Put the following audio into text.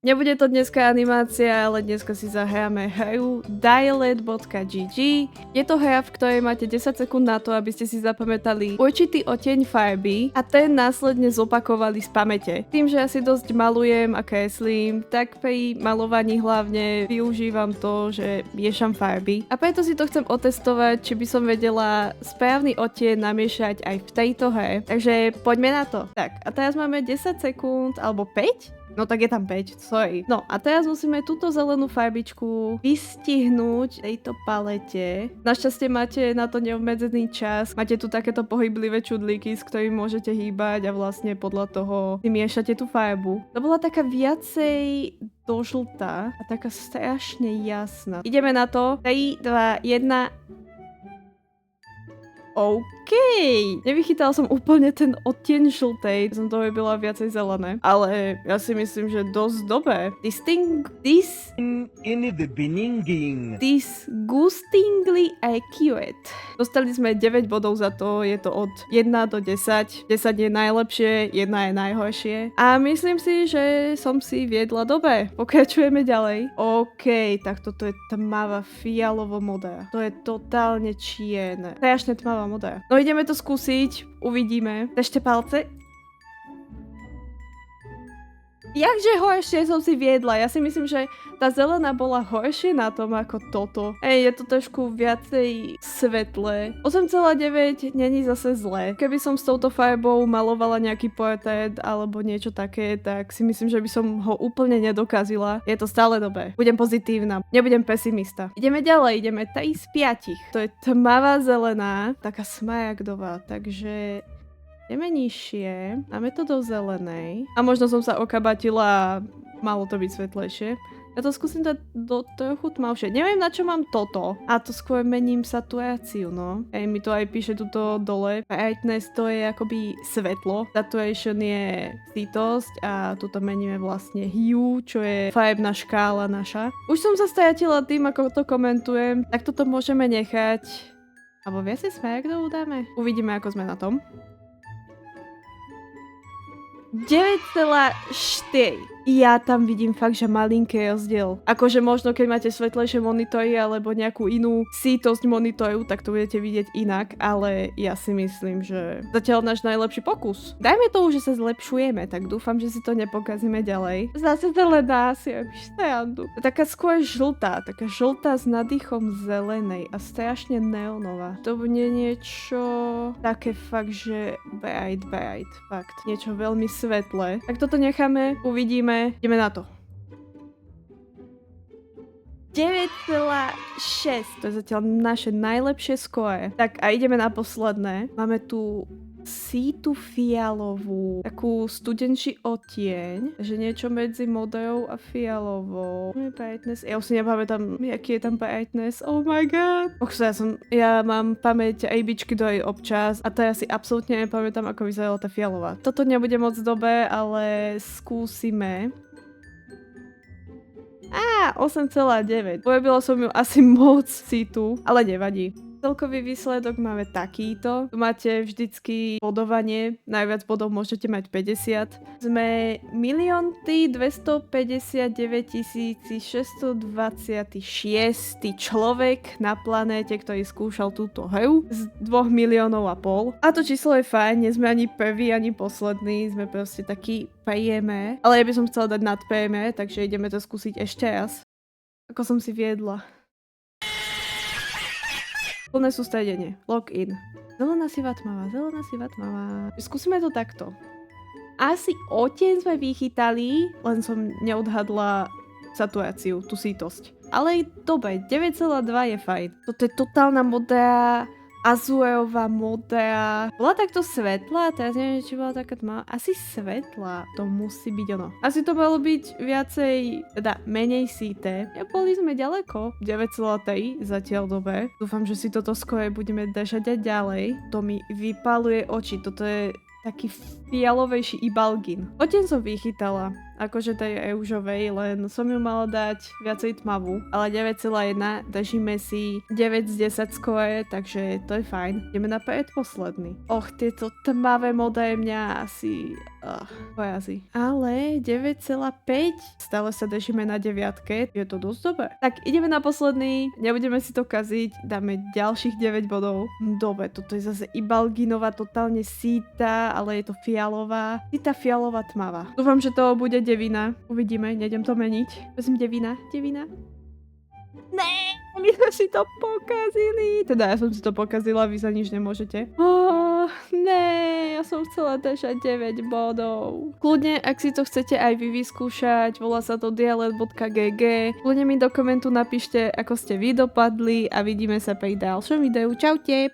Nebude to dneska animácia, ale dneska si zahráme hru Dialed.gg. Je to hra, v ktorej máte 10 sekúnd na to, aby ste si zapamätali určitý odtieň farby a ten následne zopakovali z pamäte. Tým, že ja si dosť malujem a kreslím, tak pri malovaní hlavne využívam to, že miešam farby. A preto si to chcem otestovať, či by som vedela správny odtieň namiešať aj v tejto hre. Takže poďme na to. Tak, a teraz máme 10 sekúnd, alebo 5? No tak je tam 5, sorry. No a teraz musíme túto zelenú farbičku vystihnúť v tejto palete. Našťastie máte na to neobmedzený čas. Máte tu takéto pohyblivé čudlíky, s ktorými môžete hýbať a vlastne podľa toho si miešate tú farbu. To bola taká viacej dožltá a taká strašne jasná. Ideme na to. 3, 2, 1... OK, nevychytal som úplne ten odtieň žltej, som toho byla viacej zelené, ale ja si myslím, že dosť dobré. Disgustingly accurate. Dostali sme 9 bodov za to, je to od 1 do 10. 10 je najlepšie, 1 je najhoršie. A myslím si, že som si viedla dobre. Pokračujeme ďalej. OK, tak toto je tmavá fialovo modrá. To je totálne čierne. Strašne tmavá modrá. No ideme to skúsiť, uvidíme. Držte palce. Jakže horšie som si viedla. Ja si myslím, že tá zelená bola horšie na tom ako toto. Je to trošku viacej svetlé. 8,9 není zase zlé. Keby som s touto farbou malovala nejaký portrét alebo niečo také, tak si myslím, že by som ho úplne nedokazila. Je to stále dobré. Budem pozitívna. Nebudem pesimista. Ideme ďalej. Ideme 3 z 5. To je tmavá zelená, taká smaragdová, takže... ideme nižšie, dáme to do zelenej. A možno som sa okabatila, malo to byť svetlejšie. Ja to skúsim dať do trochu tmavšie. Neviem, na čo mám toto. A to skôr mením saturáciu, no. Mi to aj píše tuto dole. Brightness to je akoby svetlo. Saturation je sítosť a tuto meníme vlastne hue, čo je farebná škála naša. Už som sa stratila tým, ako to komentujem. Tak toto môžeme nechať. Alebo viacej smaragdov dáme? Uvidíme, ako sme na tom. 9,4. Ja tam vidím fakt, že malinký rozdiel. Akože možno, keď máte svetlejšie monitory alebo nejakú inú sítosť monitoru, tak to budete vidieť inak, ale ja si myslím, že zatiaľ náš najlepší pokus. Dajme to už, že sa zlepšujeme, tak dúfam, že si to nepokazíme ďalej. Zase zelená, si robíš srandu. Taká skôr žltá, taká žltá s nadýchom zelenej a strašne neonová. To bude niečo také fakt, že bright, fakt. Niečo veľmi svetlé. Tak toto necháme, uvidíme. Ideme na to. 9,6. To je zatiaľ naše najlepšie skóre. Tak a ideme na posledné. Máme tu sítu fialovú. Takú studenší odtieň. Takže niečo medzi modrou a fialovou. Brightness. Ja už si nepamätám, aký je tam brightness. Oh my god. Ja mám pamäť ABčky do jej občas a teraz si absolútne nepamätám, ako vyzerala tá fialová. Toto nebude moc dobré, ale skúsime. 8,9. Urobila som ju asi moc sítu, ale nevadí. Celkový výsledok máme takýto. Tu máte vždycky bodovanie. Najviac bodov môžete mať 50. Sme 1,259,626. človek na planéte, ktorý skúšal túto hru z 2,5 miliónov. A to číslo je fajn, nie sme ani prvý, ani posledný. Sme proste taký priemer. Ale ja by som chcela dať nad priemer, takže ideme to skúsiť ešte raz. Ako som si viedla. Plné sústredenie. Login. Zelená siva tmavá. Skúsime to takto. Asi odtieň sme vychytali, len som neodhadla saturáciu, tú sítosť. Ale dobre, 9,2 je fajn. Toto je totálna modrá, azurová modrá. Bola takto svetlá, teraz neviem, či bola taká tmavá. Asi svetlá, to musí byť ono. Asi to malo byť viacej, teda menej síté. Boli sme ďaleko. 9,3, zatiaľ dobre. Dúfam, že si toto skôr budeme držať aj ďalej. To mi vypáluje oči, toto je taký fialovejší ibalgin. Odtieň som vychytala. akože tej eužovej, len som ju mala dať viacej tmavú, ale 9,1, držíme si 9 z 10 score, takže to je fajn. Ideme na predposledný. Och, tieto tmavé modré mňa asi porazí. Ale 9,5, stále sa držíme na 9, je to dosť dobré. Tak ideme na posledný, nebudeme si to kaziť, dáme ďalších 9 bodov. Dobre, toto je zase Ibalginová, totálne síta, ale je to fialová. Síta fialová tmavá. Dúfam, že to bude devina. Uvidíme, nejdem to meniť. Prosím, devina. Ne, my sme si to pokazili. Teda ja som si to pokazila, vy za nič nemôžete. Ne, ja som chcela držať 9 bodov. Kľudne, ak si to chcete aj vy vyskúšať, volá sa to dialet.gg. Kľudne mi do komentu napíšte, ako ste vy dopadli a vidíme sa pri ďalšom videu. Čaute!